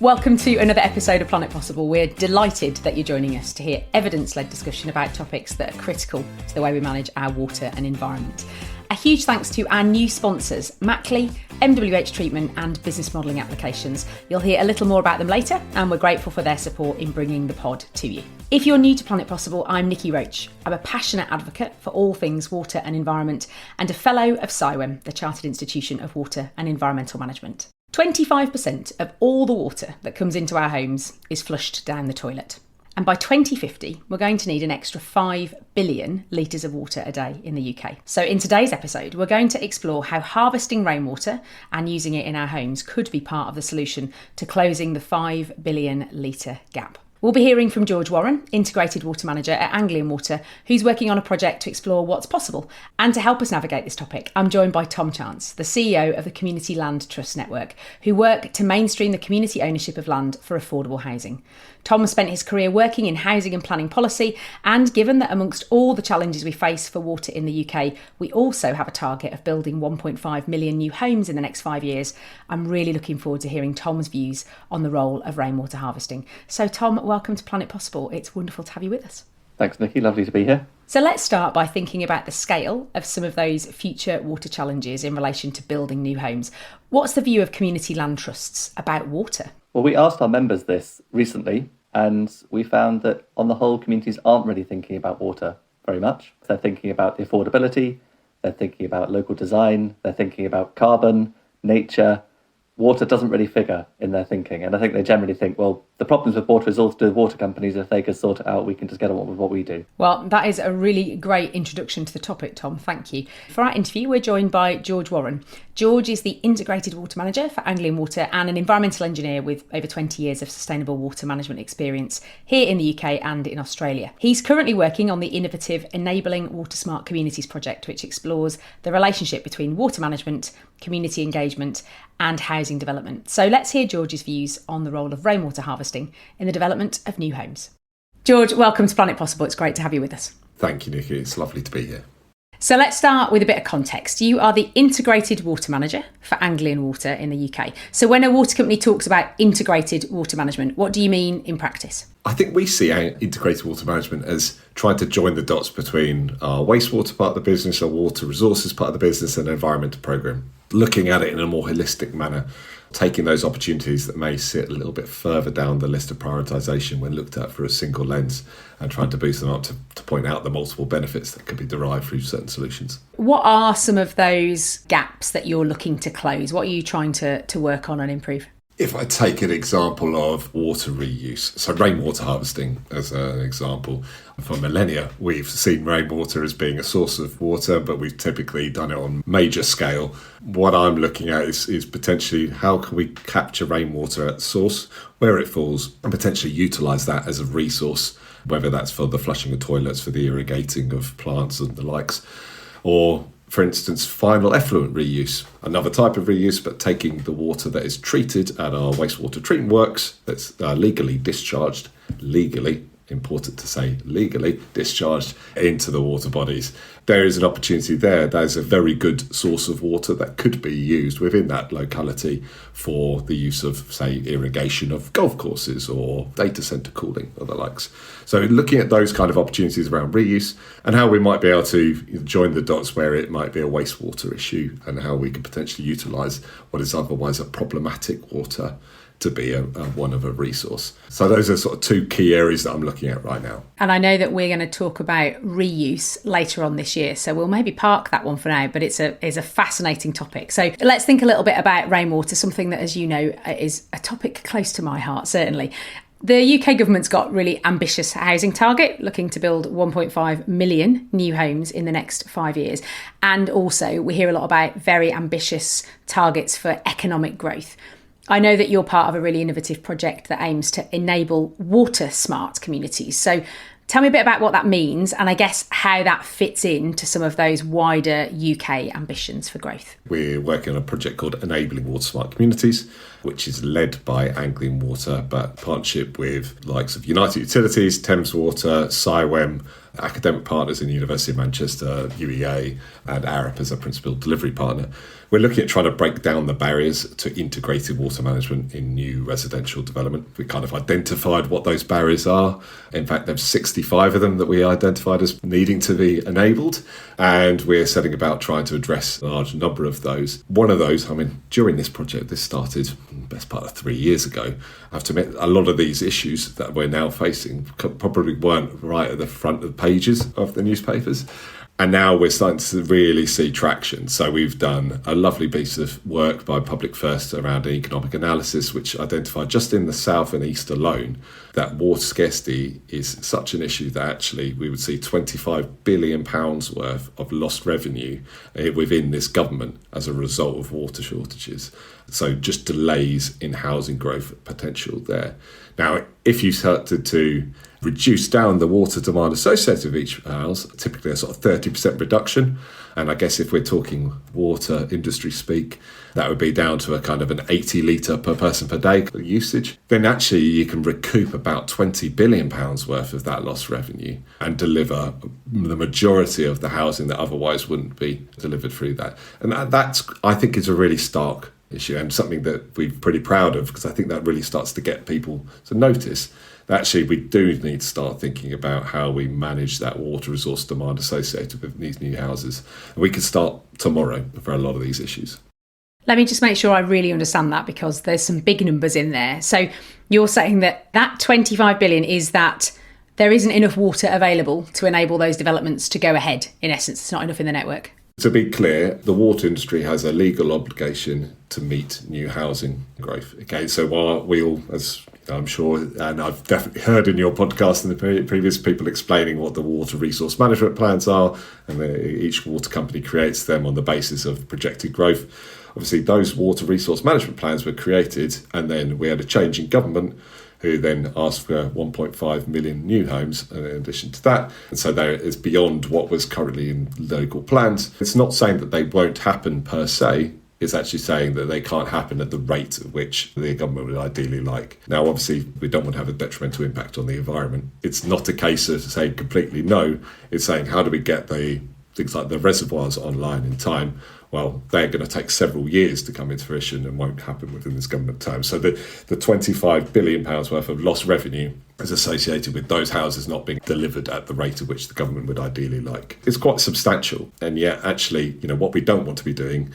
Welcome to another episode of Planet Possible. We're delighted that you're joining us to hear evidence-led discussion about topics that are critical to the way we manage our water and environment. A huge thanks to our new sponsors, Mackley, MWH Treatment and Business Modelling Applications. You'll hear a little more about them later, and we're grateful for their support in bringing the pod to you. If you're new to Planet Possible, I'm Niki Roach. I'm a passionate advocate for all things water and environment and a fellow of CIWEM, the Chartered Institution of Water and Environmental Management. 25% of all the water that comes into our homes is flushed down the toilet. And by 2050, we're going to need an extra 5 billion litres of water a day in the UK. So in today's episode, we're going to explore how harvesting rainwater and using it in our homes could be part of the solution to closing the 5 billion litre gap. We'll be hearing from George Warren, Integrated Water Manager at Anglian Water, who's working on a project to explore what's possible. And to help us navigate this topic, I'm joined by Tom Chance, the CEO of the Community Land Trust Network, who work to mainstream the community ownership of land for affordable housing. Tom has spent his career working in housing and planning policy, and given that amongst all the challenges we face for water in the UK, we also have a target of building 1.5 million new homes in the next 5 years, I'm really looking forward to hearing Tom's views on the role of rainwater harvesting. So Tom, welcome to Planet Possible. It's wonderful to have you with us. Thanks, Niki. Lovely to be here. So let's start by thinking about the scale of some of those future water challenges in relation to building new homes. What's the view of community land trusts about water? Well, we asked our members this recently, and we found that on the whole, communities aren't really thinking about water very much. They're thinking about the affordability, they're thinking about local design, they're thinking about carbon, nature. Water doesn't really figure in their thinking. And I think they generally think, well, the problems with water is all to do with water companies. If they could sort it out, we can just get on with what we do. Well, that is a really great introduction to the topic, Tom. Thank you. For our interview, we're joined by George Warren. George is the Integrated Water Manager for Anglian Water and an environmental engineer with over 20 years of sustainable water management experience here in the UK and in Australia. He's currently working on the innovative Enabling Water Smart Communities project, which explores the relationship between water management, community engagement and housing development. So let's hear George's views on the role of rainwater harvesting in the development of new homes. George, welcome to Planet Possible. It's great to have you with us. Thank you, Niki. It's lovely to be here. So let's start with a bit of context. You are the Integrated Water Manager for Anglian Water in the UK. So when a water company talks about integrated water management, what do you mean in practice? I think we see our integrated water management as trying to join the dots between our wastewater part of the business, our water resources part of the business and environmental programme. Looking at it in a more holistic manner, taking those opportunities that may sit a little bit further down the list of prioritisation when looked at through a single lens and trying to boost them up to point out the multiple benefits that could be derived through certain solutions. What are some of those gaps that you're looking to close? What are you trying to work on and improve? If I take an example of water reuse, so rainwater harvesting as an example, for millennia we've seen rainwater as being a source of water, but we've typically done it on major scale. What I'm looking at is potentially how can we capture rainwater at the source, where it falls, and potentially utilise that as a resource, whether that's for the flushing of toilets, for the irrigating of plants and the likes, or for instance, final effluent reuse, another type of reuse, but taking the water that is treated at our wastewater treatment works, that's legally discharged, important to say, legally discharged into the water bodies. There is an opportunity there. There's a very good source of water that could be used within that locality for the use of, say, irrigation of golf courses or data centre cooling or the likes. So looking at those kind of opportunities around reuse and how we might be able to join the dots where it might be a wastewater issue and how we could potentially utilise what is otherwise a problematic water to be one of a resource. So those are sort of two key areas that I'm looking at right now. And I know that we're going to talk about reuse later on this year, so we'll maybe park that one for now, but it's a fascinating topic. So let's think a little bit about rainwater, something that, as you know, is a topic close to my heart, certainly. The UK government's got really ambitious housing target, looking to build 1.5 million new homes in the next 5 years. And also we hear a lot about very ambitious targets for economic growth. I know that you're part of a really innovative project that aims to enable water smart communities. So tell me a bit about what that means and I guess how that fits into some of those wider UK ambitions for growth. We're working on a project called Enabling Water Smart Communities. which is led by Anglian Water, but partnership with likes of United Utilities, Thames Water, CIWEM, academic partners in the University of Manchester, UEA, and Arup as a principal delivery partner. We're looking at trying to break down the barriers to integrated water management in new residential development. We kind of identified what those barriers are. In fact, there's 65 of them that we identified as needing to be enabled, and we're setting about trying to address a large number of those. One of those, during this project, this started best part of 3 years ago. I have to admit, a lot of these issues that we're now facing probably weren't right at the front of the pages of the newspapers. And now we're starting to really see traction. So we've done a lovely piece of work by Public First around an economic analysis, which identified just in the south and east alone that water scarcity is such an issue that actually we would see £25 billion worth of lost revenue within this government as a result of water shortages. So just delays in housing growth potential there. Now, if you started to reduce down the water demand associated with each house, typically a sort of 30% reduction. And I guess if we're talking water industry speak, that would be down to a kind of an 80 litre per person per day usage. Then actually you can recoup about £20 billion worth of that lost revenue and deliver the majority of the housing that otherwise wouldn't be delivered through that. And that's, I think, is a really stark issue and something that we're pretty proud of, because I think that really starts to get people to notice that actually we do need to start thinking about how we manage that water resource demand associated with these new houses. And we can start tomorrow for a lot of these issues. Let me just make sure I really understand that, because there's some big numbers in there. So you're saying that 25 billion is that there isn't enough water available to enable those developments to go ahead. In essence, it's not enough in the network. To be clear, the water industry has a legal obligation to meet new housing growth. Okay, so while we all, as I'm sure, and I've definitely heard in your podcast and the previous people explaining what the water resource management plans are, and each water company creates them on the basis of projected growth. Obviously, those water resource management plans were created, and then we had a change in government who then asked for 1.5 million new homes in addition to that. And so there is beyond what was currently in local plans. It's not saying that they won't happen per se. It's actually saying that they can't happen at the rate at which the government would ideally like. Now, obviously, we don't want to have a detrimental impact on the environment. It's not a case of saying completely no. It's saying, how do we get the things like the reservoirs online in time? Well, they're going to take several years to come into fruition and won't happen within this government term. So the £25 billion worth of lost revenue is associated with those houses not being delivered at the rate at which the government would ideally like. It's quite substantial. And yet, actually, what we don't want to be doing,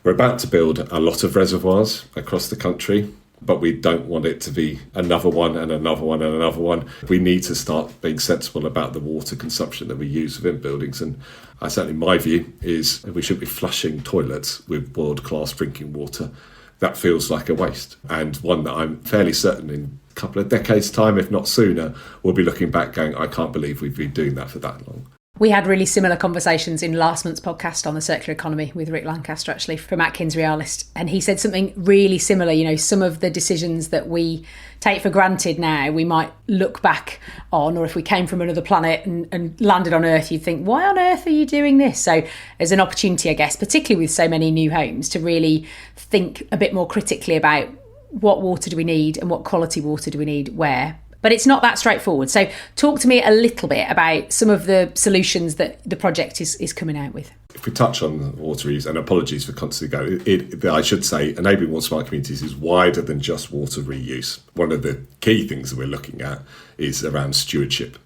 we're about to build a lot of reservoirs across the country, but we don't want it to be another one and another one and another one. We need to start being sensible about the water consumption that we use within buildings. And certainly my view is we should be flushing toilets with world-class drinking water. That feels like a waste, and one that I'm fairly certain in a couple of decades' time, if not sooner, we'll be looking back going, I can't believe we've been doing that for that long. We had really similar conversations in last month's podcast on the circular economy with Rick Lancaster, actually, from Atkins Realist. And he said something really similar. Some of the decisions that we take for granted now, we might look back on, or if we came from another planet and landed on Earth, you'd think, why on earth are you doing this? So there's an opportunity, I guess, particularly with so many new homes, to really think a bit more critically about what water do we need and what quality water do we need where. But it's not that straightforward. So talk to me a little bit about some of the solutions that the project is coming out with. If we touch on water reuse, and apologies for constantly going, I should say enabling water smart communities is wider than just water reuse. One of the key things that we're looking at is around stewardship.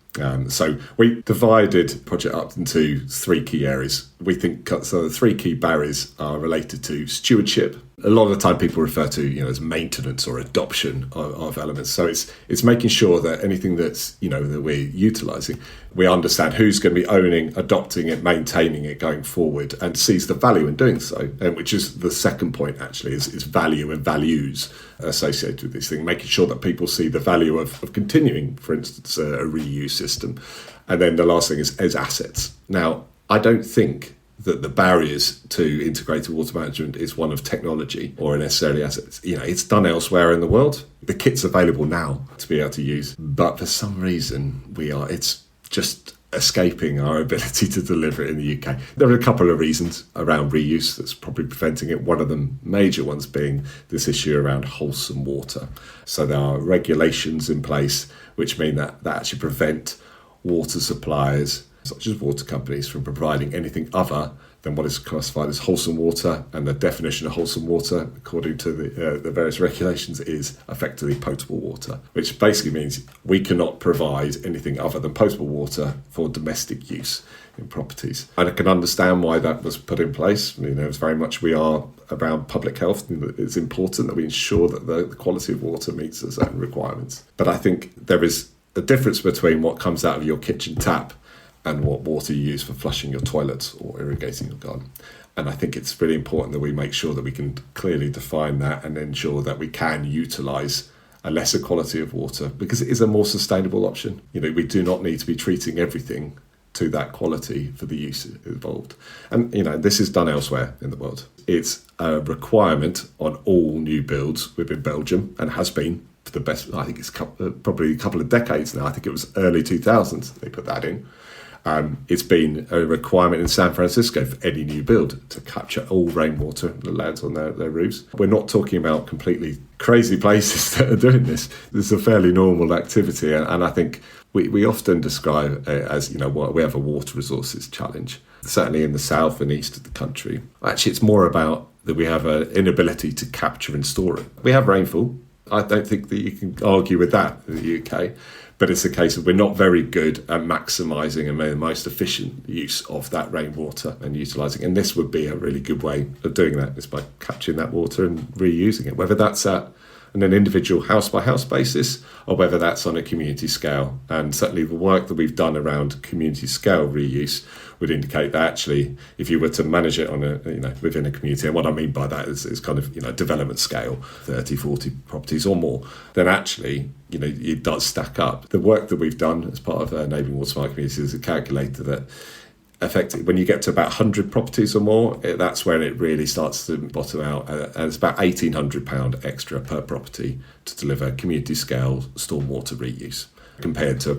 So we divided the project up into three key areas. We think so the three key barriers are related to stewardship. A lot of the time people refer to, as maintenance or adoption of elements. So it's making sure that anything that's, that we're utilising, we understand who's going to be owning, adopting it, maintaining it going forward, and sees the value in doing so. And which is the second point, actually, is value and values associated with this thing, making sure that people see the value of continuing, for instance, a reuse system. And then the last thing is assets. Now, I don't think that the barriers to integrated water management is one of technology or necessarily assets. It's done elsewhere in the world. The kit's available now to be able to use, but for some reason it's just escaping our ability to deliver it in the UK. There are a couple of reasons around reuse that's probably preventing it. One of the major ones being this issue around wholesome water. So there are regulations in place which mean that actually prevent water suppliers, such as water companies, from providing anything other than what is classified as wholesome water. And the definition of wholesome water, according to the various regulations, is effectively potable water, which basically means we cannot provide anything other than potable water for domestic use in properties. And I can understand why that was put in place. It's very much we are around public health. It's important that we ensure that the quality of water meets certain requirements. But I think there is a difference between what comes out of your kitchen tap and what water you use for flushing your toilets or irrigating your garden. And I think it's really important that we make sure that we can clearly define that and ensure that we can utilise a lesser quality of water, because it is a more sustainable option. We do not need to be treating everything to that quality for the use involved. And, this is done elsewhere in the world. It's a requirement on all new builds within Belgium, and has been for the best, I think it's probably a couple of decades now. I think it was early 2000s they put that in. It's been a requirement in San Francisco for any new build to capture all rainwater that lands on their roofs. We're not talking about completely crazy places that are doing this. This is a fairly normal activity, and I think we often describe it as, we have a water resources challenge, certainly in the south and east of the country. Actually, it's more about that we have an inability to capture and store it. We have rainfall. I don't think that you can argue with that in the UK. But it's a case of we're not very good at maximising and the most efficient use of that rainwater and utilising it. And this would be a really good way of doing that, is by capturing that water and reusing it, whether that's at an individual house-by-house basis or whether that's on a community scale. And certainly the work that we've done around community scale reuse would indicate that actually, if you were to manage it on within a community, and what I mean by that is kind of, development scale, 30, 40 properties or more, then actually, it does stack up. The work that we've done as part of Enabling Water Smart Communities is calculated that effectively, when you get to about 100 properties or more, that's when it really starts to bottom out. And it's about £1,800 extra per property to deliver community scale stormwater reuse, compared to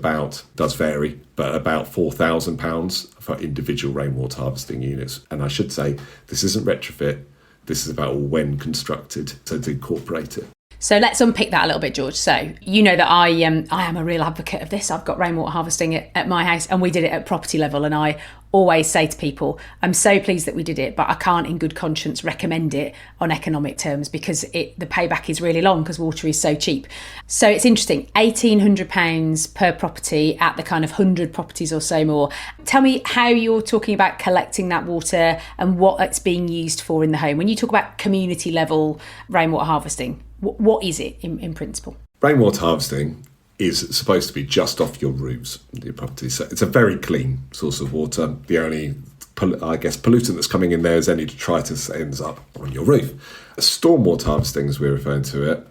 does vary, but about £4,000 for individual rainwater harvesting units. And I should say, this isn't retrofit, this is about when constructed, so to incorporate it. So let's unpick that a little bit, George. So you know that I am a real advocate of this. I've got rainwater harvesting at my house, and we did it at property level. And I always say to people, I'm so pleased that we did it, but I can't in good conscience recommend it on economic terms, because the payback is really long because water is so cheap. So it's interesting, £1,800 per property at the kind of 100 properties or so more. Tell me how you're talking about collecting that water and what it's being used for in the home. When you talk about community level rainwater harvesting, what is it in principle? Rainwater harvesting is supposed to be just off your roofs, your property. So it's a very clean source of water. The only, pollutant that's coming in there is any detritus that ends up on your roof. Stormwater harvesting, as we're referring to it,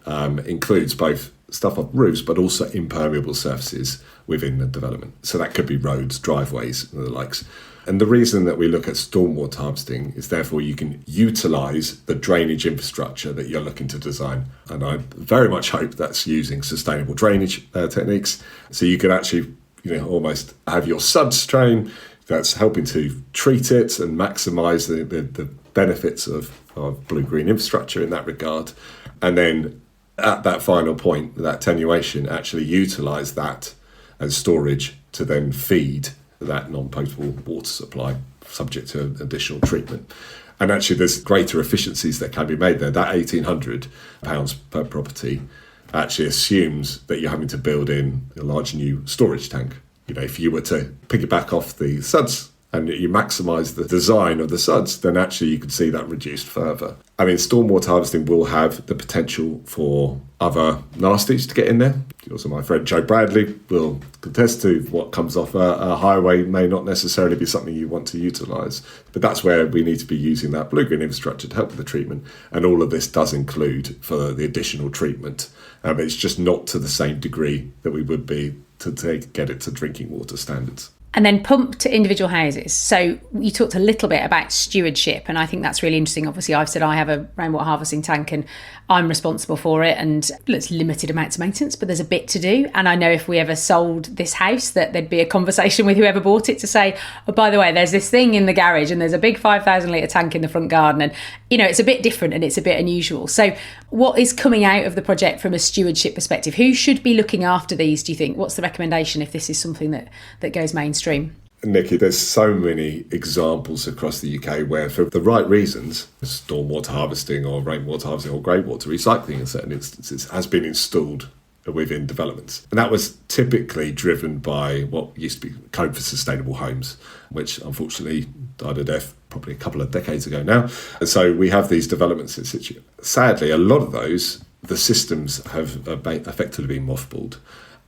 includes both stuff off roofs, but also impermeable surfaces within the development. So that could be roads, driveways, and the likes. And the reason that we look at stormwater harvesting is therefore you can utilise the drainage infrastructure that you're looking to design. And I very much hope that's using sustainable drainage techniques. So you could actually, almost have your suds train that's helping to treat it and maximise the benefits of blue-green infrastructure in that regard. And then at that final point, that attenuation, actually utilise that as storage to then feed that non-potable water supply subject to additional treatment. And actually there's greater efficiencies that can be made there. That £1,800 per property actually assumes that you're having to build in a large new storage tank. If you were to piggyback off the suds and you maximise the design of the suds, then actually you could see that reduced further. I mean, stormwater harvesting will have the potential for other nasties to get in there. Also, my friend Joe Bradley will contest to what comes off a highway may not necessarily be something you want to utilise. But that's where we need to be using that blue-green infrastructure to help with the treatment. And all of this does include for the additional treatment. It's just not to the same degree that we would be to get it to drinking water standards. And then pump to individual houses. So you talked a little bit about stewardship, and I think that's really interesting. Obviously, I've said I have a rainwater harvesting tank and I'm responsible for it, and it's limited amounts of maintenance, but there's a bit to do. And I know if we ever sold this house that there'd be a conversation with whoever bought it to say, oh, by the way, there's this thing in the garage and there's a big 5,000 litre tank in the front garden. And, it's a bit different and it's a bit unusual. So what is coming out of the project from a stewardship perspective? Who should be looking after these, do you think? What's the recommendation if this is something that goes mainstream? Niki, there's so many examples across the UK where, for the right reasons, stormwater harvesting or rainwater harvesting or grey water recycling in certain instances has been installed within developments. And that was typically driven by what used to be Code for Sustainable Homes, which unfortunately died a death probably a couple of decades ago now. And so we have these developments in situ. Sadly, a lot of those, the systems have effectively been mothballed.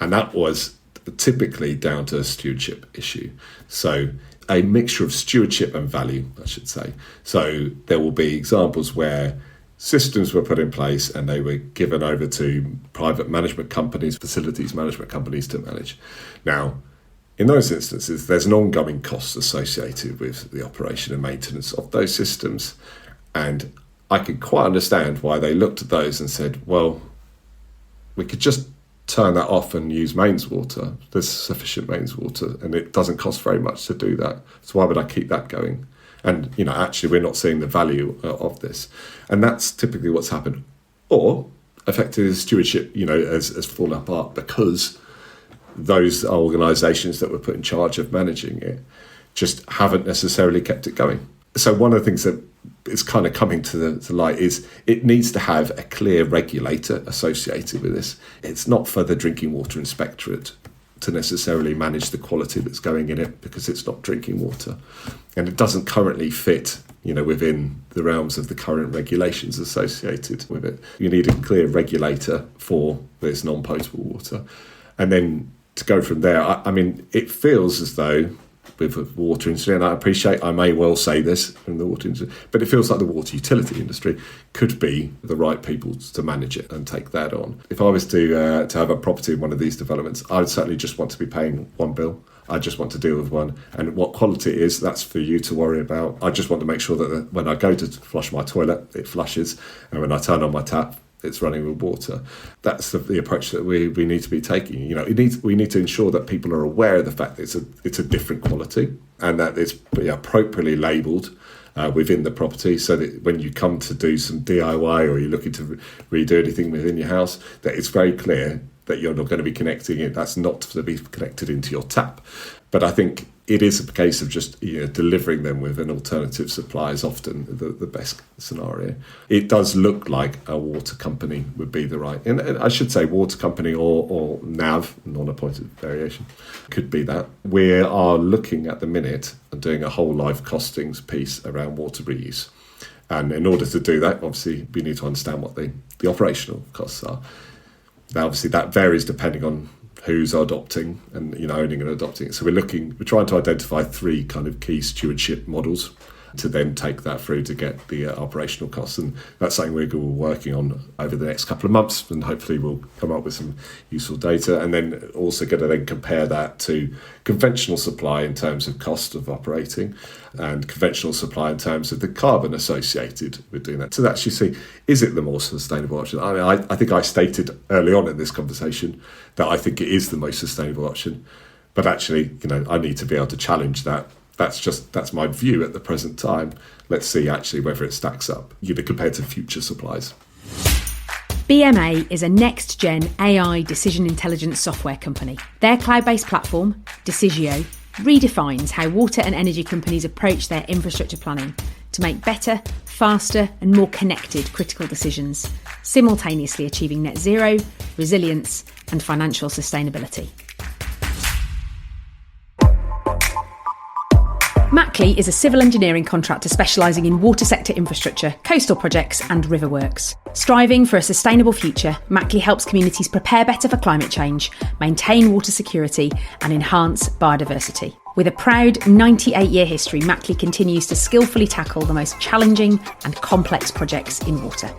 And that was typically down to a stewardship issue. So a mixture of stewardship and value, I should say. So there will be examples where systems were put in place and they were given over to private management companies, facilities management companies to manage. Now, in those instances, there's an ongoing cost associated with the operation and maintenance of those systems. And I could quite understand why they looked at those and said, well, we could just turn that off and use mains water. There's sufficient mains water and it doesn't cost very much to do that. So why would I keep that going? And, actually we're not seeing the value of this. And that's typically what's happened. Or effectively the stewardship, has fallen apart because those organisations that were put in charge of managing it just haven't necessarily kept it going. So one of the things that is kind of coming to light is it needs to have a clear regulator associated with this. It's not for the Drinking Water Inspectorate to necessarily manage the quality that's going in it because it's not drinking water. And it doesn't currently fit, within the realms of the current regulations associated with it. You need a clear regulator for this non-potable water. And then to go from there, it feels as though with the water industry, and I appreciate I may well say this from the water industry, but it feels like the water utility industry could be the right people to manage it and take that on. If I was to have a property in one of these developments, I would certainly just want to be paying one bill. I just want to deal with one. And what quality it is, that's for you to worry about. I just want to make sure that when I go to flush my toilet, it flushes. And when I turn on my tap, it's running with water. That's the approach that we need to be taking. We need to ensure that people are aware of the fact that it's a different quality and that it's appropriately labelled within the property, so that when you come to do some DIY or you're looking to redo anything within your house, that it's very clear that you're not going to be connecting it. That's not to be connected into your tap. But I think it is a case of just delivering them with an alternative supply is often the best scenario. It does look like a water company would be the right, and I should say water company or NAV, non-appointed variation, could be that. We are looking at the minute and doing a whole life costings piece around water reuse. And in order to do that, obviously, we need to understand what the operational costs are. Now, obviously, that varies depending on who's adopting and owning and adopting it. So we're trying to identify 3 kind of key stewardship models to then take that through to get the operational costs. And that's something we're working on over the next couple of months, and hopefully we'll come up with some useful data, and then also going to then compare that to conventional supply in terms of cost of operating and conventional supply in terms of the carbon associated with doing that, to actually see, is it the more sustainable option? I think I stated early on in this conversation that I think it is the most sustainable option, but actually, I need to be able to challenge that. That's my view at the present time. Let's see actually whether it stacks up, compared to future supplies. BMA is a next-gen AI decision intelligence software company. Their cloud-based platform, Decisio, redefines how water and energy companies approach their infrastructure planning to make better, faster and more connected critical decisions, simultaneously achieving net zero, resilience and financial sustainability. Mackley is a civil engineering contractor specialising in water sector infrastructure, coastal projects and river works. Striving for a sustainable future, Mackley helps communities prepare better for climate change, maintain water security and enhance biodiversity. With a proud 98-year history, Mackley continues to skillfully tackle the most challenging and complex projects in water.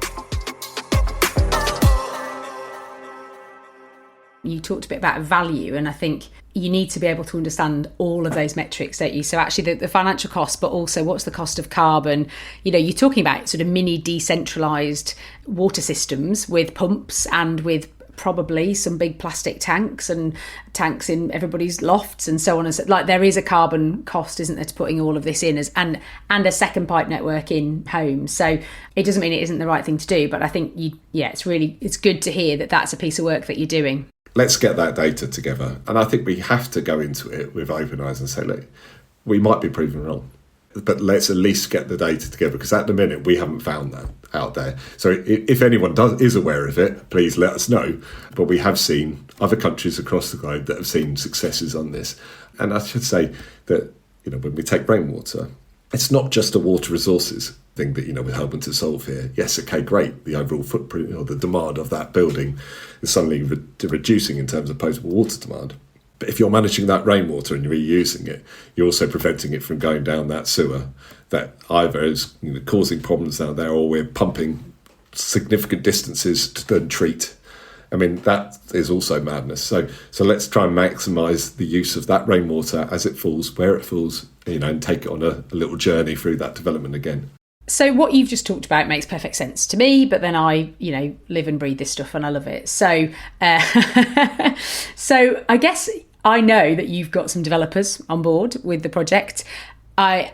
You talked a bit about value, and I think you need to be able to understand all of those metrics, don't you? So actually the financial cost, but also what's the cost of carbon? You're talking about sort of mini decentralised water systems with pumps and with probably some big plastic tanks and tanks in everybody's lofts and so on. And so, like, there is a carbon cost, isn't there, to putting all of this in and a second pipe network in homes. So it doesn't mean it isn't the right thing to do, but I think it's good to hear that that's a piece of work that you're doing. Let's get that data together. And I think we have to go into it with open eyes and say, look, we might be proven wrong, but let's at least get the data together, because at the minute we haven't found that out there. So if anyone is aware of it, please let us know. But we have seen other countries across the globe that have seen successes on this. And I should say that, when we take rainwater, it's not just a water resources thing that, we're helping to solve here. Yes, okay, great. The overall footprint or the demand of that building is suddenly reducing in terms of potable water demand. But if you're managing that rainwater and you're reusing it, you're also preventing it from going down that sewer that either is causing problems down there, or we're pumping significant distances to then treat. I mean, that is also madness. So let's try and maximise the use of that rainwater as it falls, where it falls, and take it on a little journey through that development again. So what you've just talked about makes perfect sense to me, but then I, live and breathe this stuff and I love it. So, so I guess I know that you've got some developers on board with the project. I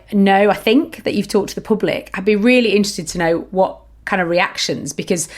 think that you've talked to the public. I'd be really interested to know what kind of reactions, because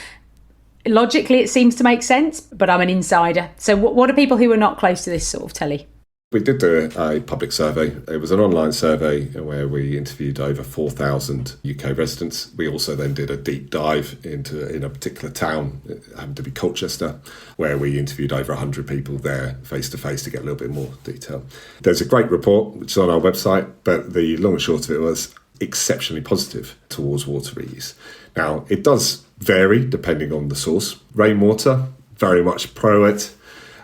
logically it seems to make sense, but I'm an insider. So what are people who are not close to this sort of telly? We did do a public survey. It was an online survey where we interviewed over 4,000 UK residents. We also then did a deep dive in a particular town, it happened to be Colchester, where we interviewed over 100 people there face to face to get a little bit more detail. There's a great report which is on our website, but the long and short of it was exceptionally positive towards water reuse. Now, it does vary depending on the source. Rainwater, very much pro it.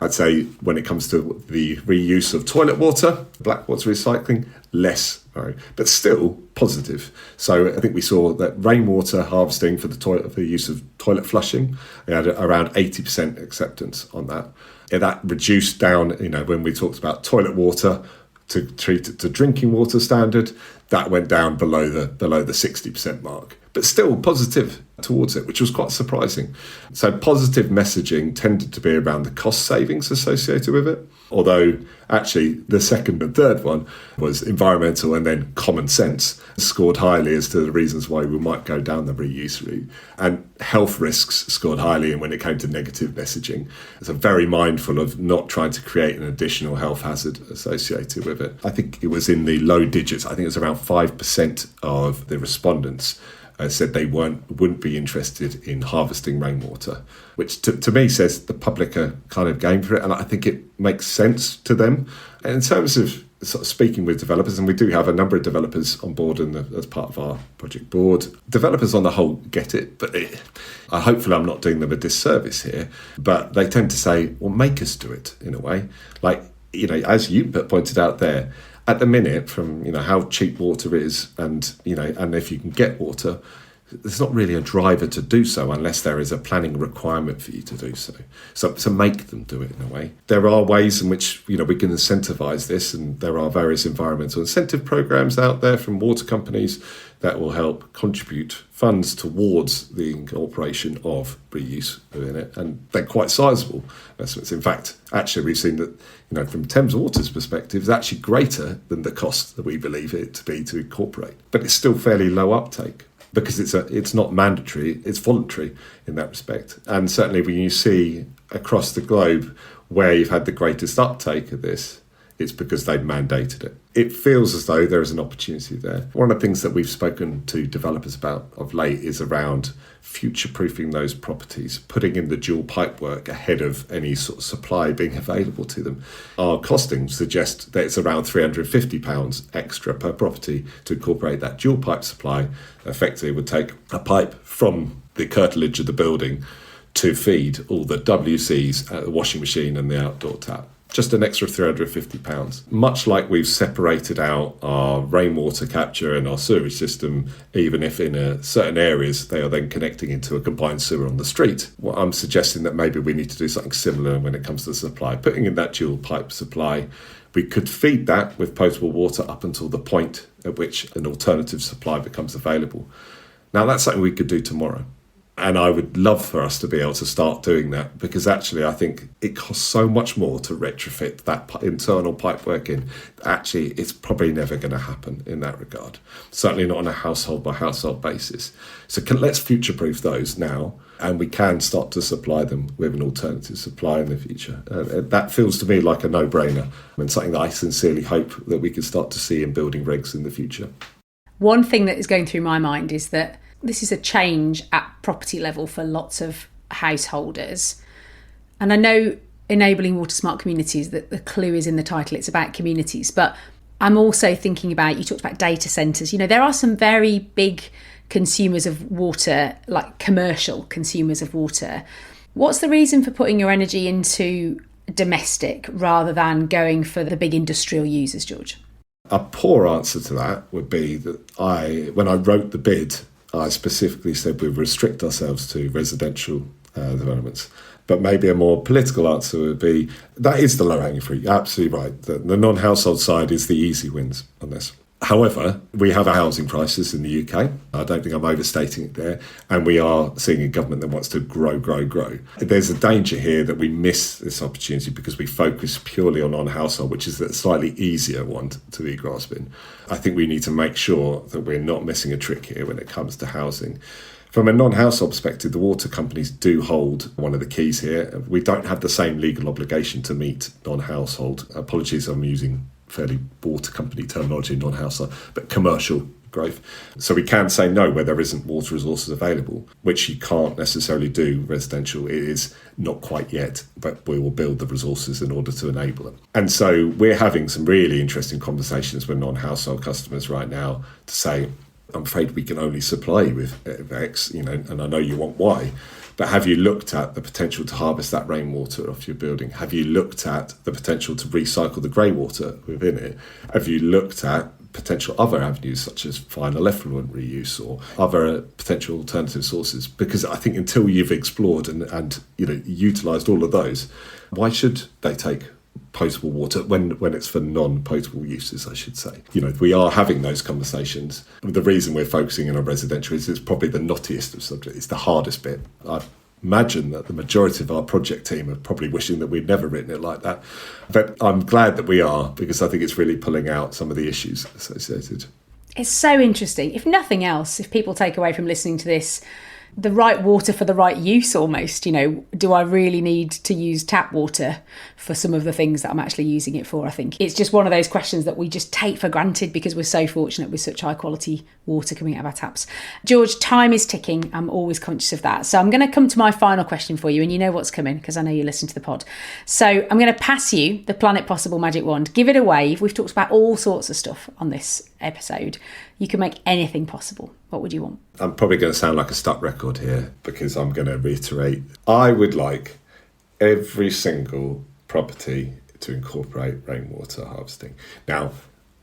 I'd say when it comes to the reuse of toilet water, black water recycling, less, but still positive. So I think we saw that rainwater harvesting for the use of toilet flushing, we had around 80% acceptance on that. That reduced down, when we talked about toilet water to treat it to drinking water standard, that went down below the 60% mark, but still positive towards it, which was quite surprising. So positive messaging tended to be around the cost savings associated with it, although actually the second and third one was environmental and then common sense scored highly as to the reasons why we might go down the reuse route, and health risks scored highly. And when it came to negative messaging, so very mindful of not trying to create an additional health hazard associated with it. I think it was in the low digits. I think it was around 5% of the respondents said they wouldn't be interested in harvesting rainwater, which to me says the public are kind of game for it, and I think it makes sense to them. And in terms of sort of speaking with developers, and we do have a number of developers on board as part of our project board, developers on the whole get it, but hopefully I'm not doing them a disservice here, but they tend to say, well, make us do it in a way. Like, as you pointed out there, at the minute, from how cheap water is, and and if you can get water, there's not really a driver to do so unless there is a planning requirement for you to do so. So make them do it in a way. There are ways in which we can incentivise this, and there are various environmental incentive programs out there from water companies that will help contribute funds towards the incorporation of reuse within it, and they're quite sizable investments. In fact, actually, we've seen that from Thames Water's perspective, it's actually greater than the cost that we believe it to be to incorporate, but it's still fairly low uptake because it's not mandatory, it's voluntary in that respect. And certainly when you see across the globe where you've had the greatest uptake of this, it's because they've mandated it. It feels as though there is an opportunity there. One of the things that we've spoken to developers about of late is around future-proofing those properties, putting in the dual pipe work ahead of any sort of supply being available to them. Our costing suggests that it's around £350 extra per property to incorporate that dual pipe supply. Effectively, it would take a pipe from the curtilage of the building to feed all the WCs, the washing machine and the outdoor tap. just an extra £350. Much like we've separated out our rainwater capture and our sewage system, even if in certain areas they are then connecting into a combined sewer on the street. Well, I'm suggesting that maybe we need to do something similar when it comes to the supply. Putting in that dual pipe supply, we could feed that with potable water up until the point at which an alternative supply becomes available. Now, that's something we could do tomorrow. And I would love for us to be able to start doing that, because actually I think it costs so much more to retrofit that internal pipework in. Actually, it's probably never going to happen in that regard. Certainly not on a household by household basis. So let's future-proof those now, and we can start to supply them with an alternative supply in the future. That feels to me like a no-brainer, and something that I sincerely hope that we can start to see in building regs in the future. One thing that is going through my mind is that this is a change at property level for lots of householders. And I know enabling water smart communities, that the clue is in the title, it's about communities. But I'm also thinking about, you talked about data centres. You know, there are some very big consumers of water, like commercial consumers of water. What's the reason for putting your energy into domestic rather than going for the big industrial users, George? A poor answer to that would be that when I wrote the bid, I specifically said we restrict ourselves to residential developments. But maybe a more political answer would be, that is the low-hanging fruit. You're absolutely right. The non-household side is the easy wins on this. However, we have a housing crisis in the UK. I don't think I'm overstating it there. And we are seeing a government that wants to grow. There's a danger here that we miss this opportunity because we focus purely on non-household, which is the slightly easier one to be grasping. I think we need to make sure that we're not missing a trick here when it comes to housing. From a non-household perspective, the water companies do hold one of the keys here. We don't have the same legal obligation to meet non-household. Apologies, I'm using fairly water company terminology, non-household, but commercial growth. So we can say no where there isn't water resources available, which you can't necessarily do residential. It is not quite yet, but we will build the resources in order to enable them. And so we're having some really interesting conversations with non-household customers right now to say, I'm afraid we can only supply you with X, and I know you want Y. But have you looked at the potential to harvest that rainwater off your building? Have you looked at the potential to recycle the grey water within it? Have you looked at potential other avenues such as final effluent reuse or other potential alternative sources? Because I think until you've explored and utilised all of those, why should they take potable water when it's for non-potable uses, I should say. We are having those conversations. The reason we're focusing in on residential is it's probably the knottiest of subjects. It's the hardest bit. I imagine that the majority of our project team are probably wishing that we'd never written it like that. But I'm glad that we are, because I think it's really pulling out some of the issues associated. It's so interesting. If nothing else, if people take away from listening to this, the right water for the right use almost, do I really need to use tap water for some of the things that I'm actually using it for? I think it's just one of those questions that we just take for granted because we're so fortunate with such high quality water coming out of our taps. George, time is ticking. I'm always conscious of that. So I'm going to come to my final question for you, and you know what's coming because I know you listen to the pod. So I'm going to pass you the Planet Possible magic wand. Give it a wave. We've talked about all sorts of stuff on this episode. You can make anything possible. What would you want? I'm probably going to sound like a stuck record here because I'm going to reiterate. I would like every single property to incorporate rainwater harvesting. Now,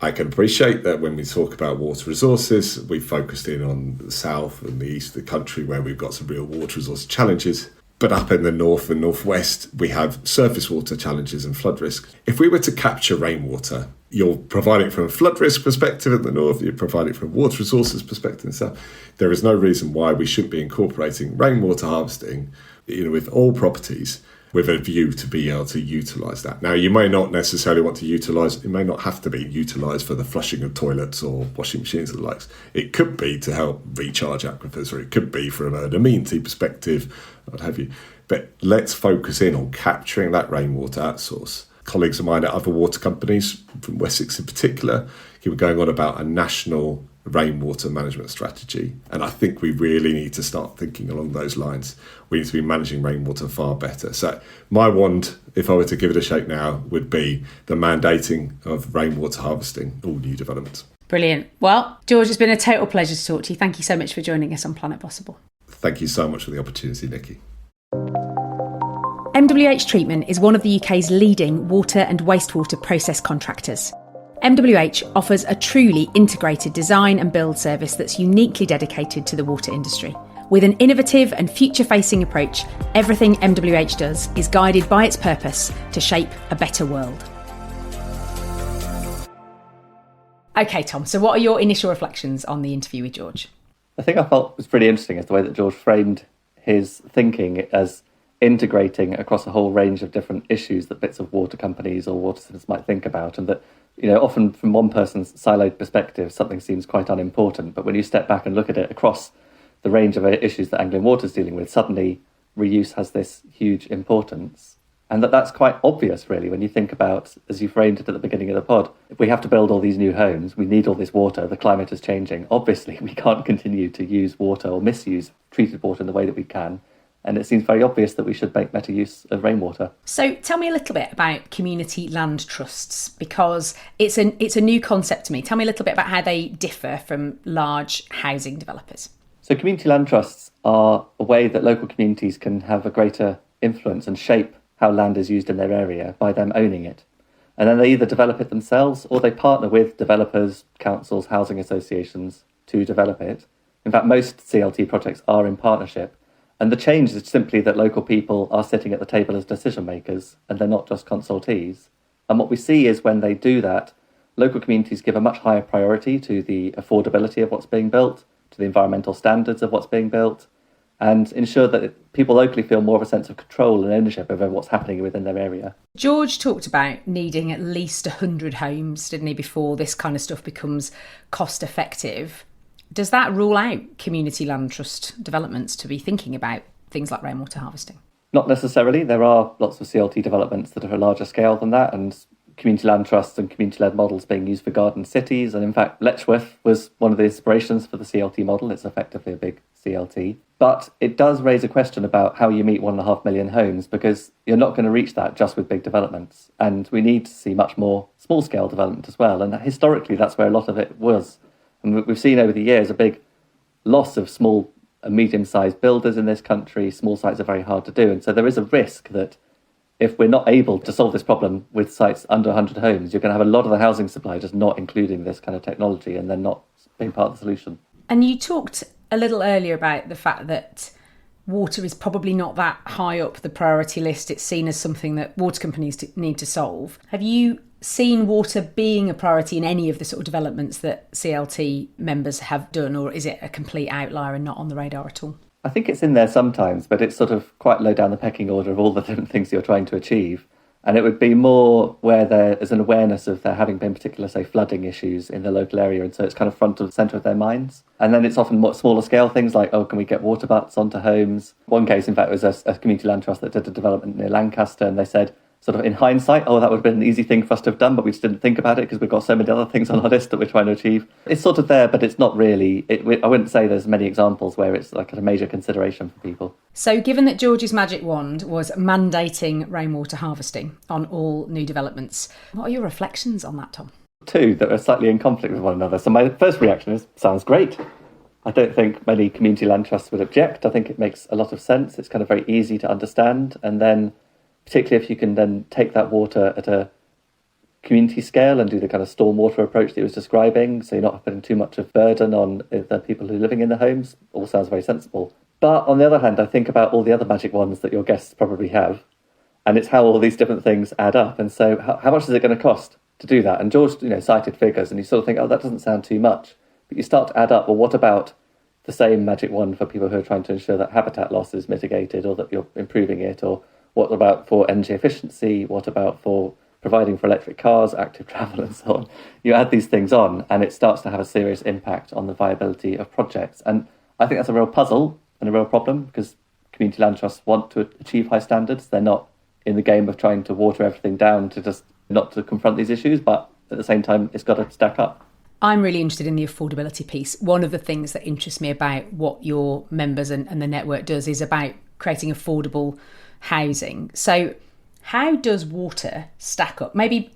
I can appreciate that when we talk about water resources, we focused in on the south and the east of the country where we've got some real water resource challenges. But up in the north and northwest, we have surface water challenges and flood risk. If we were to capture rainwater, you're providing it from a flood risk perspective in the north, you're providing it from a water resources perspective in the south. There is no reason why we shouldn't be incorporating rainwater harvesting, with all properties, with a view to be able to utilise that. Now, you may not necessarily want to utilise, it may not have to be utilised for the flushing of toilets or washing machines and the likes. It could be to help recharge aquifers, or it could be from an amenity perspective, what have you. But let's focus in on capturing that rainwater at source. Colleagues of mine at other water companies, from Wessex in particular, keep going on about a national rainwater management strategy. And I think we really need to start thinking along those lines. We need to be managing rainwater far better. So my wand, if I were to give it a shake now, would be the mandating of rainwater harvesting, all new developments. Brilliant. Well, George, it's been a total pleasure to talk to you. Thank you so much for joining us on Planet Possible. Thank you so much for the opportunity, Niki. MWH Treatment is one of the UK's leading water and wastewater process contractors. MWH offers a truly integrated design and build service that's uniquely dedicated to the water industry. With an innovative and future-facing approach, everything MWH does is guided by its purpose to shape a better world. OK, Tom, so what are your initial reflections on the interview with George? The thing I felt was pretty interesting is the way that George framed his thinking as integrating across a whole range of different issues that bits of water companies or water systems might think about, and that, often from one person's siloed perspective, something seems quite unimportant, but when you step back and look at it across the range of issues that Anglian Water is dealing with, suddenly reuse has this huge importance. And that's quite obvious, really, when you think about, as you framed it at the beginning of the pod, if we have to build all these new homes, we need all this water, the climate is changing. Obviously, we can't continue to use water or misuse treated water in the way that we can. And it seems very obvious that we should make better use of rainwater. So tell me a little bit about community land trusts, because it's a new concept to me. Tell me a little bit about how they differ from large housing developers. So community land trusts are a way that local communities can have a greater influence and shape how land is used in their area by them owning it. And then they either develop it themselves or they partner with developers, councils, housing associations to develop it. In fact, most CLT projects are in partnership. And the change is simply that local people are sitting at the table as decision makers and they're not just consultees. And what we see is when they do that, local communities give a much higher priority to the affordability of what's being built, to the environmental standards of what's being built, and ensure that people locally feel more of a sense of control and ownership over what's happening within their area. George talked about needing at least 100 homes, didn't he, before this kind of stuff becomes cost effective. Does that rule out community land trust developments to be thinking about things like rainwater harvesting? Not necessarily. There are lots of CLT developments that are a larger scale than that, and community land trusts and community-led models being used for garden cities. And in fact, Letchworth was one of the inspirations for the CLT model. It's effectively a big CLT. But it does raise a question about how you meet 1.5 million homes, because you're not going to reach that just with big developments. And we need to see much more small-scale development as well. And historically, that's where a lot of it was. And we've seen over the years a big loss of small and medium-sized builders in this country. Small sites are very hard to do. And so there is a risk that if we're not able to solve this problem with sites under 100 homes, you're going to have a lot of the housing supply just not including this kind of technology and then not being part of the solution. And you talked a little earlier about the fact that water is probably not that high up the priority list. It's seen as something that water companies need to solve. Have you seen water being a priority in any of the sort of developments that CLT members have done, or is it a complete outlier and not on the radar at all? I think it's in there sometimes, but it's sort of quite low down the pecking order of all the different things you're trying to achieve. And it would be more where there is an awareness of there having been particular, say, flooding issues in the local area. And so it's kind of front of centre of their minds. And then it's often more smaller scale things like, can we get water butts onto homes? One case, in fact, was a community land trust that did a development near Lancaster. And they said, sort of in hindsight, that would have been an easy thing for us to have done, but we just didn't think about it because we've got so many other things on our list that we're trying to achieve. It's sort of there, but it's not really. I wouldn't say there's many examples where it's like a major consideration for people. So given that George's magic wand was mandating rainwater harvesting on all new developments, what are your reflections on that, Tom? Two that are slightly in conflict with one another. So my first reaction is, sounds great. I don't think many community land trusts would object. I think it makes a lot of sense. It's kind of very easy to understand. And then particularly if you can then take that water at a community scale and do the kind of stormwater approach that he was describing, so you're not putting too much of burden on the people who are living in the homes, all sounds very sensible. But on the other hand, I think about all the other magic wands that your guests probably have, and it's how all these different things add up. And so how much is it going to cost to do that? And George cited figures, and you sort of think, that doesn't sound too much. But you start to add up, well, what about the same magic wand for people who are trying to ensure that habitat loss is mitigated or that you're improving it, or what about for energy efficiency? What about for providing for electric cars, active travel and so on? You add these things on and it starts to have a serious impact on the viability of projects. And I think that's a real puzzle and a real problem because community land trusts want to achieve high standards. They're not in the game of trying to water everything down to just not to confront these issues, but at the same time, it's got to stack up. I'm really interested in the affordability piece. One of the things that interests me about what your members and the network does is about creating affordable housing. So how does water stack up? Maybe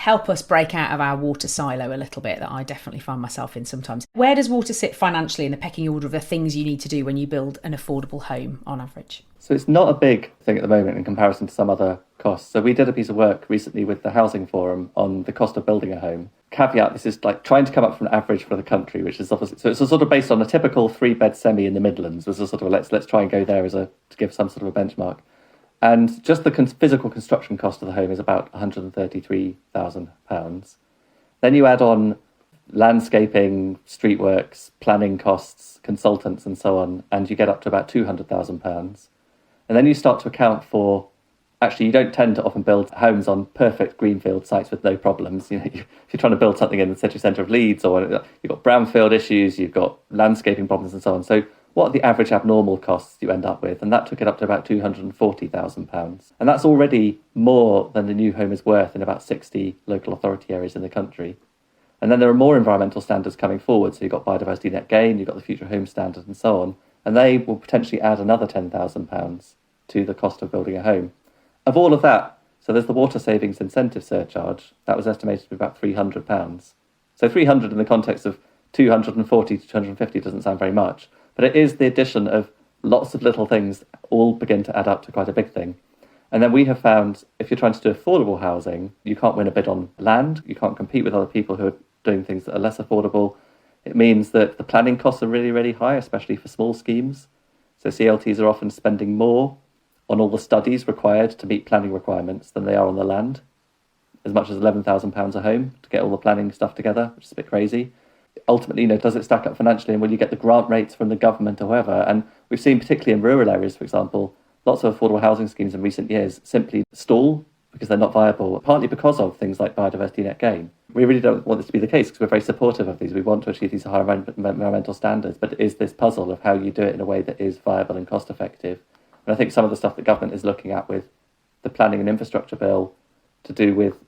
help us break out of our water silo a little bit that I definitely find myself in sometimes. Where does water sit financially in the pecking order of the things you need to do when you build an affordable home on average? So it's not a big thing at the moment in comparison to some other costs. So we did a piece of work recently with the Housing Forum on the cost of building a home. Caveat, this is like trying to come up with an average for the country, which is obviously, so it's a sort of based on a typical 3-bed semi in the Midlands, was a sort of let's try and go there to give some sort of a benchmark. And just the physical construction cost of the home is about £133,000. Then you add on landscaping, streetworks, planning costs, consultants and so on, and you get up to about £200,000. And then you start to account for, actually, you don't tend to often build homes on perfect greenfield sites with no problems. You know, if you're trying to build something in the city centre of Leeds, or you've got brownfield issues, you've got landscaping problems and so on. So what are the average abnormal costs you end up with? And that took it up to about £240,000. And that's already more than the new home is worth in about 60 local authority areas in the country. And then there are more environmental standards coming forward. So you've got biodiversity net gain, you've got the future home standard and so on. And they will potentially add another £10,000 to the cost of building a home. Of all of that, so there's the water savings incentive surcharge. That was estimated to be about £300. So 300 in the context of 240 to 250 doesn't sound very much. But it is the addition of lots of little things all begin to add up to quite a big thing. And then we have found if you're trying to do affordable housing, you can't win a bid on land. You can't compete with other people who are doing things that are less affordable. It means that the planning costs are really, really high, especially for small schemes. So CLTs are often spending more on all the studies required to meet planning requirements than they are on the land. As much as £11,000 a home to get all the planning stuff together, which is a bit crazy. Ultimately, does it stack up financially, and will you get the grant rates from the government or whoever? And we've seen, particularly in rural areas, for example, lots of affordable housing schemes in recent years simply stall because they're not viable, partly because of things like biodiversity net gain. We really don't want this to be the case because we're very supportive of these. We want to achieve these higher environmental standards, but it is this puzzle of how you do it in a way that is viable and cost effective. And I think some of the stuff that government is looking at with the planning and infrastructure bill to do with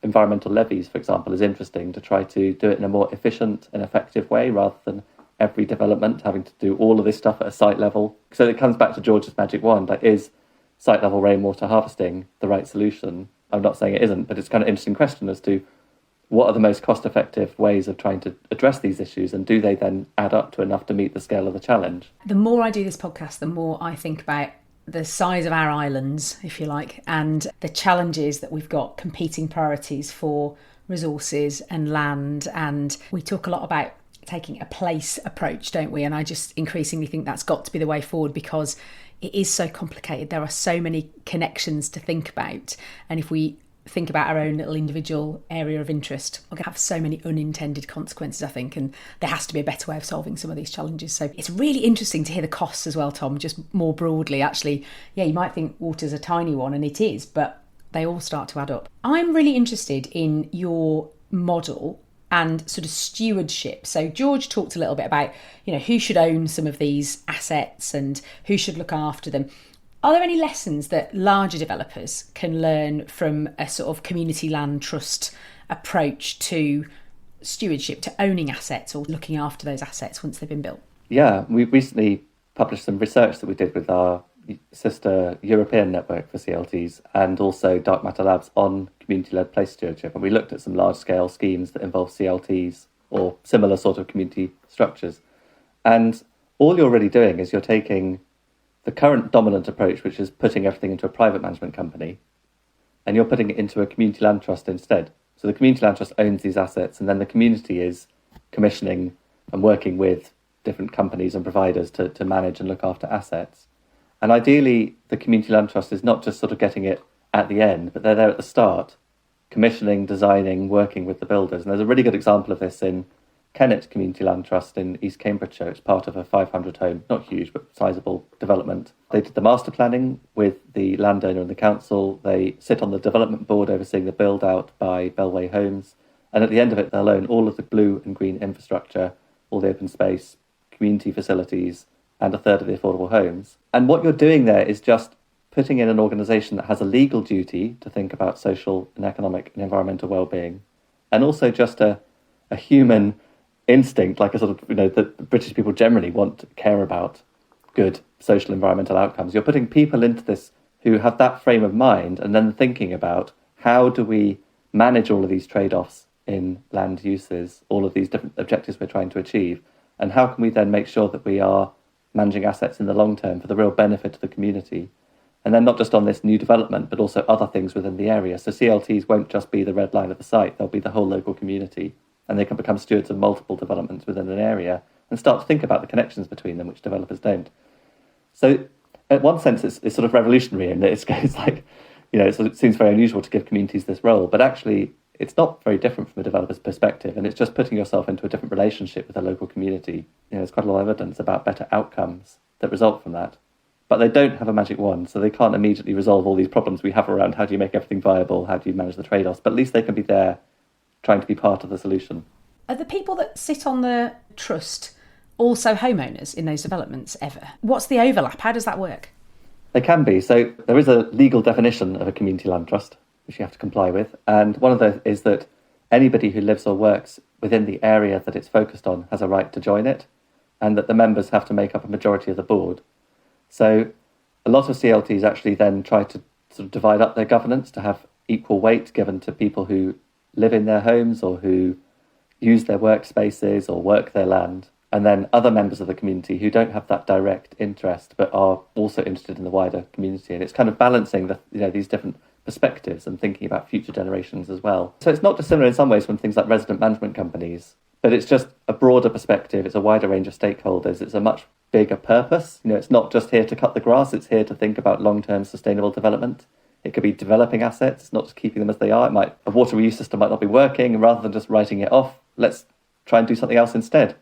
environmental levies, for example, is interesting, to try to do it in a more efficient and effective way rather than every development having to do all of this stuff at a site level. So it comes back to George's magic wand. Like, is site level rainwater harvesting the right solution? I'm not saying it isn't, but it's kind of an interesting question as to what are the most cost effective ways of trying to address these issues, and do they then add up to enough to meet the scale of the challenge? The more I do this podcast, the more I think about the size of our islands, if you like, and the challenges that we've got, competing priorities for resources and land. And we talk a lot about taking a place approach, don't we? And I just increasingly think that's got to be the way forward because it is so complicated. There are so many connections to think about. And if we think about our own little individual area of interest, we're going to have so many unintended consequences, I think, and there has to be a better way of solving some of these challenges. So it's really interesting to hear the costs as well, Tom, just more broadly. Actually, yeah, you might think water's a tiny one, and it is, but they all start to add up. I'm really interested in your model and sort of stewardship. So George talked a little bit about, who should own some of these assets and who should look after them. Are there any lessons that larger developers can learn from a sort of community land trust approach to stewardship, to owning assets or looking after those assets once they've been built? Yeah, we recently published some research that we did with our sister European network for CLTs and also Dark Matter Labs on community-led place stewardship. And we looked at some large-scale schemes that involve CLTs or similar sort of community structures. And all you're really doing is you're taking the current dominant approach, which is putting everything into a private management company, and you're putting it into a community land trust instead. So the community land trust owns these assets, and then the community is commissioning and working with different companies and providers to manage and look after assets. And ideally, the community land trust is not just sort of getting it at the end, but they're there at the start, commissioning, designing, working with the builders. And there's a really good example of this in Kennet Community Land Trust in East Cambridgeshire. It's part of a 500 home, not huge, but sizable development. They did the master planning with the landowner and the council. They sit on the development board overseeing the build out by Bellway Homes. And at the end of it, they'll own all of the blue and green infrastructure, all the open space, community facilities, and a third of the affordable homes. And what you're doing there is just putting in an organisation that has a legal duty to think about social and economic and environmental well-being, and also just a human instinct, like a sort of, that British people generally want to care about good social environmental outcomes. You're putting people into this who have that frame of mind and then thinking about how do we manage all of these trade-offs in land uses, all of these different objectives we're trying to achieve, and how can we then make sure that we are managing assets in the long term for the real benefit of the community? And then not just on this new development, but also other things within the area. So CLTs won't just be the red line of the site, they'll be the whole local community, and they can become stewards of multiple developments within an area and start to think about the connections between them, which developers don't. So in one sense, it's sort of revolutionary in that it's like, it seems very unusual to give communities this role, but actually it's not very different from a developer's perspective, and it's just putting yourself into a different relationship with a local community. There's quite a lot of evidence about better outcomes that result from that. But they don't have a magic wand, so they can't immediately resolve all these problems we have around how do you make everything viable, how do you manage the trade-offs, but at least they can be there trying to be part of the solution. Are the people that sit on the trust also homeowners in those developments ever? What's the overlap? How does that work? They can be. So there is a legal definition of a community land trust, which you have to comply with. And one of those is that anybody who lives or works within the area that it's focused on has a right to join it, and that the members have to make up a majority of the board. So a lot of CLTs actually then try to sort of divide up their governance to have equal weight given to people who live in their homes or who use their workspaces or work their land, and then other members of the community who don't have that direct interest but are also interested in the wider community. And it's kind of balancing these different perspectives and thinking about future generations as well. So it's not dissimilar in some ways from things like resident management companies, but it's just a broader perspective. It's a wider range of stakeholders. It's a much bigger purpose. It's not just here to cut the grass. It's here to think about long-term sustainable development. It could be developing assets, not just keeping them as they are. A water reuse system might not be working, and rather than just writing it off, let's try and do something else instead.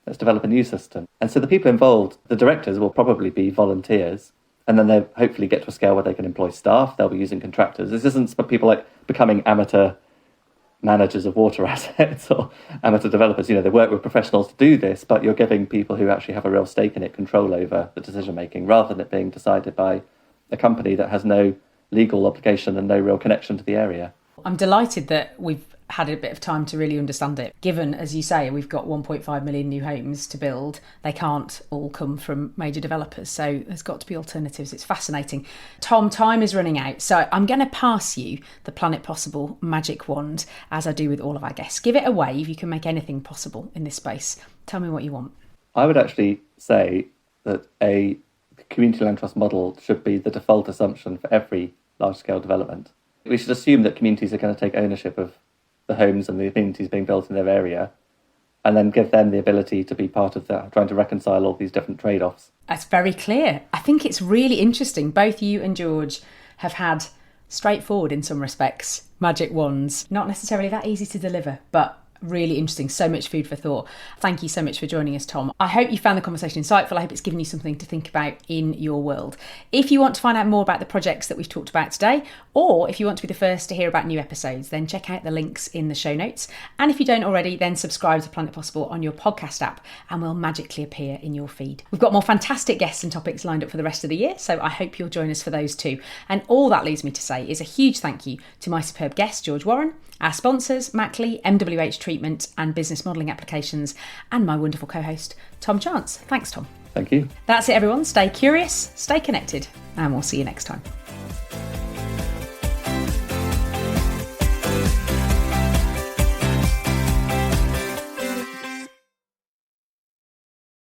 Let's develop a new system. And so the people involved, the directors, will probably be volunteers, and then they'll hopefully get to a scale where they can employ staff. They'll be using contractors. This isn't for people like becoming amateur managers of water assets or amateur developers. They work with professionals to do this, but you're giving people who actually have a real stake in it control over the decision making, rather than it being decided by a company that has no legal obligation and no real connection to the area. I'm delighted that we've had a bit of time to really understand it. Given, as you say, we've got 1.5 million new homes to build, they can't all come from major developers. So there's got to be alternatives. It's fascinating. Tom, time is running out. So I'm going to pass you the Planet Possible magic wand, as I do with all of our guests. Give it a wave. You can make anything possible in this space. Tell me what you want. I would actually say that a community land trust model should be the default assumption for every large-scale development. We should assume that communities are going to take ownership of the homes and the amenities being built in their area, and then give them the ability to be part of that, trying to reconcile all these different trade-offs. That's very clear. I think it's really interesting. Both you and George have had straightforward, in some respects, magic wands. Not necessarily that easy to deliver, but really interesting. So much food for thought. Thank you so much for joining us, Tom. I hope you found the conversation insightful. I hope it's given you something to think about in your world. If you want to find out more about the projects that we've talked about today, or if you want to be the first to hear about new episodes, then check out the links in the show notes. And if you don't already, then subscribe to Planet Possible on your podcast app and we'll magically appear in your feed. We've got more fantastic guests and topics lined up for the rest of the year, so I hope you'll join us for those too. And all that leaves me to say is a huge thank you to my superb guest, George Warren, our sponsors, Mackley, MWH Treatment and Business Modelling Applications, and my wonderful co-host, Tom Chance. Thanks, Tom. Thank you. That's it, everyone. Stay curious, stay connected, and we'll see you next time.